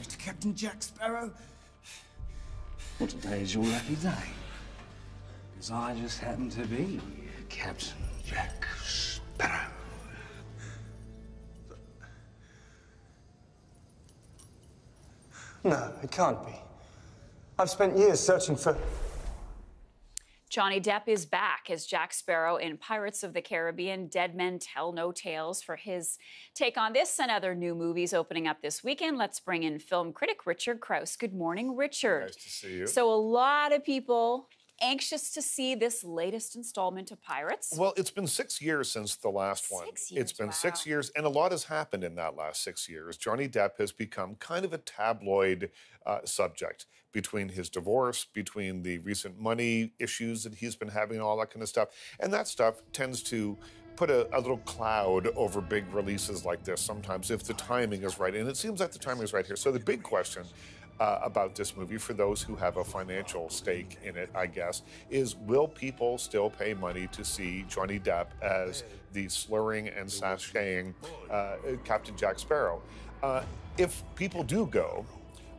to Captain Jack Sparrow. Well, today's your lucky day. Because I just happen to be Captain Jack Sparrow. No, it can't be. I've spent years searching for... Johnny Depp is back as Jack Sparrow in Pirates of the Caribbean, Dead Men Tell No Tales. For his take on this and other new movies opening up this weekend, let's bring in film critic Richard Crouse. Good morning, Richard. Nice to see you. So a lot of people anxious to see this latest installment of Pirates. Well, it's been 6 years since the last one. 6 years, It's been wow. 6 years, and a lot has happened in that last 6 years. Johnny Depp has become kind of a tabloid subject between his divorce, between the recent money issues that he's been having, all that kind of stuff. And that stuff tends to put a little cloud over big releases like this sometimes if the timing is right. And it seems like the timing is right here. So the big question about this movie, for those who have a financial stake in it, I guess, is will people still pay money to see Johnny Depp as the slurring and sashaying Captain Jack Sparrow? If people do go,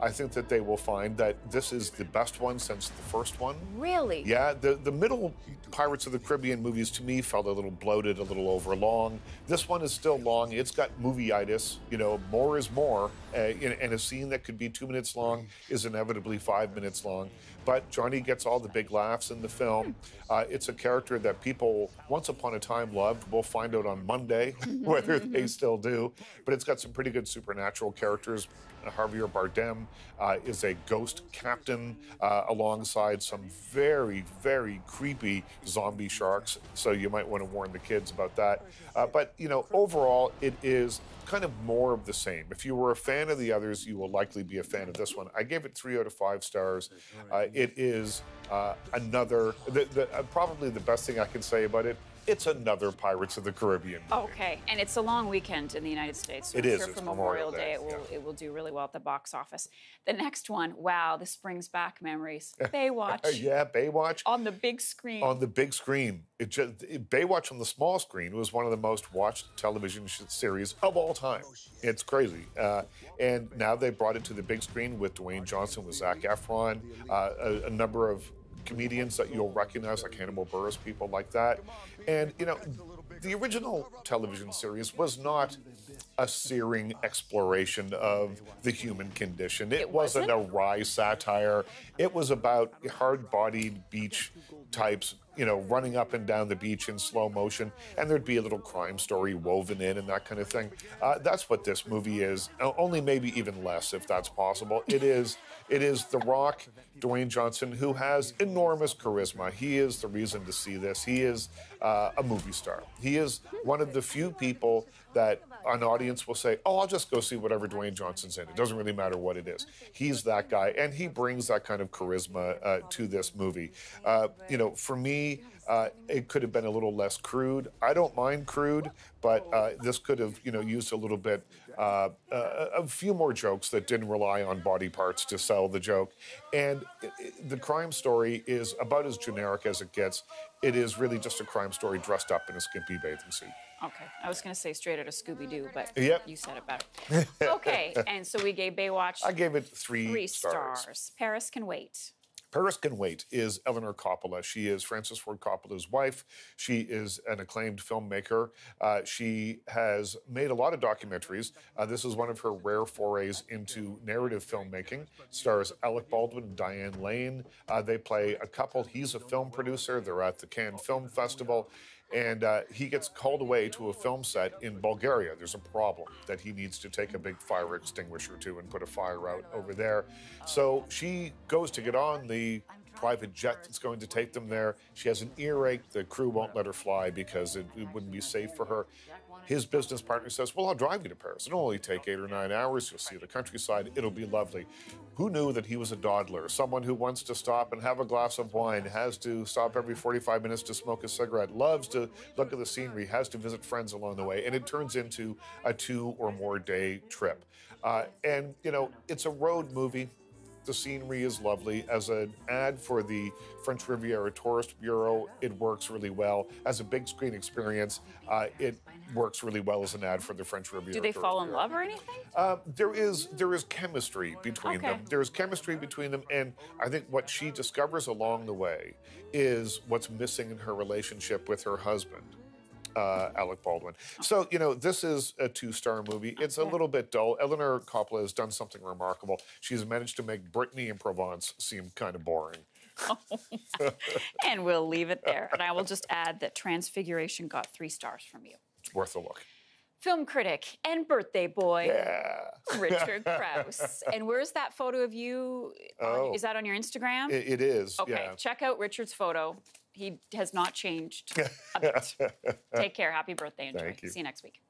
I think that they will find that this is the best one since the first one. Really? Yeah, the middle Pirates of the Caribbean movies to me felt a little bloated, a little over long. This one is still long. It's got movie-itis. You know, more is more. And a scene that could be 2 minutes long is inevitably 5 minutes long. But Johnny gets all the big laughs in the film. It's a character that people once upon a time loved. We'll find out on Monday whether they still do. But it's got some pretty good supernatural characters. Javier Bardem is a ghost captain alongside some very, very creepy zombie sharks. So you might want to warn the kids about that. But, you know, overall, it is kind of more of the same. If you were a fan of the others, you will likely be a fan of this one. I gave it 3 out of 5 stars. It is another, probably the best thing I can say about it. It's another Pirates of the Caribbean movie. Okay, and it's a long weekend in the United States. So It I'm is. sure It's for Memorial Day, Day, it will do really well at the box office. The next one, wow, this brings back memories. Baywatch. Yeah, Baywatch. On the big screen. On the big screen. Baywatch on the small screen was one of the most watched television series of all time. It's crazy. And now they brought it to the big screen with Dwayne Johnson, with Zac Efron, a number of comedians that you'll recognize, like Hannibal Buress, people like that. And, you know, the original television series was not a searing exploration of the human condition. It wasn't a wry satire. It was about hard-bodied beach types, you know, running up and down the beach in slow motion, and there'd be a little crime story woven in and that kind of thing. That's what this movie is, only maybe even less, if that's possible. It is The Rock, Dwayne Johnson, who has enormous charisma. He is the reason to see this. He is a movie star. He is one of the few people that an audience will say, oh, I'll just go see whatever Dwayne Johnson's in. It doesn't really matter what it is. He's that guy, and he brings that kind of charisma to this movie. You know, for me, it could have been a little less crude. I don't mind crude, but this could have, you know, used a little bit, a few more jokes that didn't rely on body parts to sell the joke. And the crime story is about as generic as it gets. It is really just a crime story dressed up in a skimpy bathing suit. Okay, I was going to say straight out of Scooby-Doo, but Yep. you said it better. Okay, and so we gave Baywatch I gave it 3 stars. Paris Can Wait. Paris Can Wait is Eleanor Coppola. She is Francis Ford Coppola's wife. She is an acclaimed filmmaker. She has made a lot of documentaries. This is one of her rare forays into narrative filmmaking. Stars Alec Baldwin and Diane Lane. They play a couple. He's a film producer. They're at the Cannes Film Festival. And he gets called away to a film set in Bulgaria. There's a problem that he needs to take a big fire extinguisher to and put a fire out over there. So she goes to get on the private jet that's going to take them there. She has an earache. The crew won't let her fly because it wouldn't be safe for her. His business partner says, well, I'll drive you to Paris. It'll only take 8 or 9 hours. You'll see the countryside. It'll be lovely. Who knew that he was a dawdler, someone who wants to stop and have a glass of wine, has to stop every 45 minutes to smoke a cigarette, loves to look at the scenery, has to visit friends along the way, and it turns into a 2 or more day trip. And, you know, it's a road movie. The scenery is lovely. As an ad for the French Riviera Tourist Bureau, it works really well. As a big screen experience, it works really well as an ad for the French Riviera. Do they fall in love or anything? There is chemistry between them. There is chemistry between them, and I think what she discovers along the way is what's missing in her relationship with her husband, Alec Baldwin. So, you know, this is a 2-star movie. It's a little bit dull. Eleanor Coppola has done something remarkable. She's managed to make Brittany in Provence seem kind of boring. And we'll leave it there. And I will just add that Transfiguration got 3 stars from you. It's worth a look. Film critic and birthday boy, Richard Crouse. And where's that photo of you? Is that on your Instagram? It is, Okay, yeah. check out Richard's photo. He has not changed a bit. Take care. Happy birthday. Enjoy. Thank you. See you next week.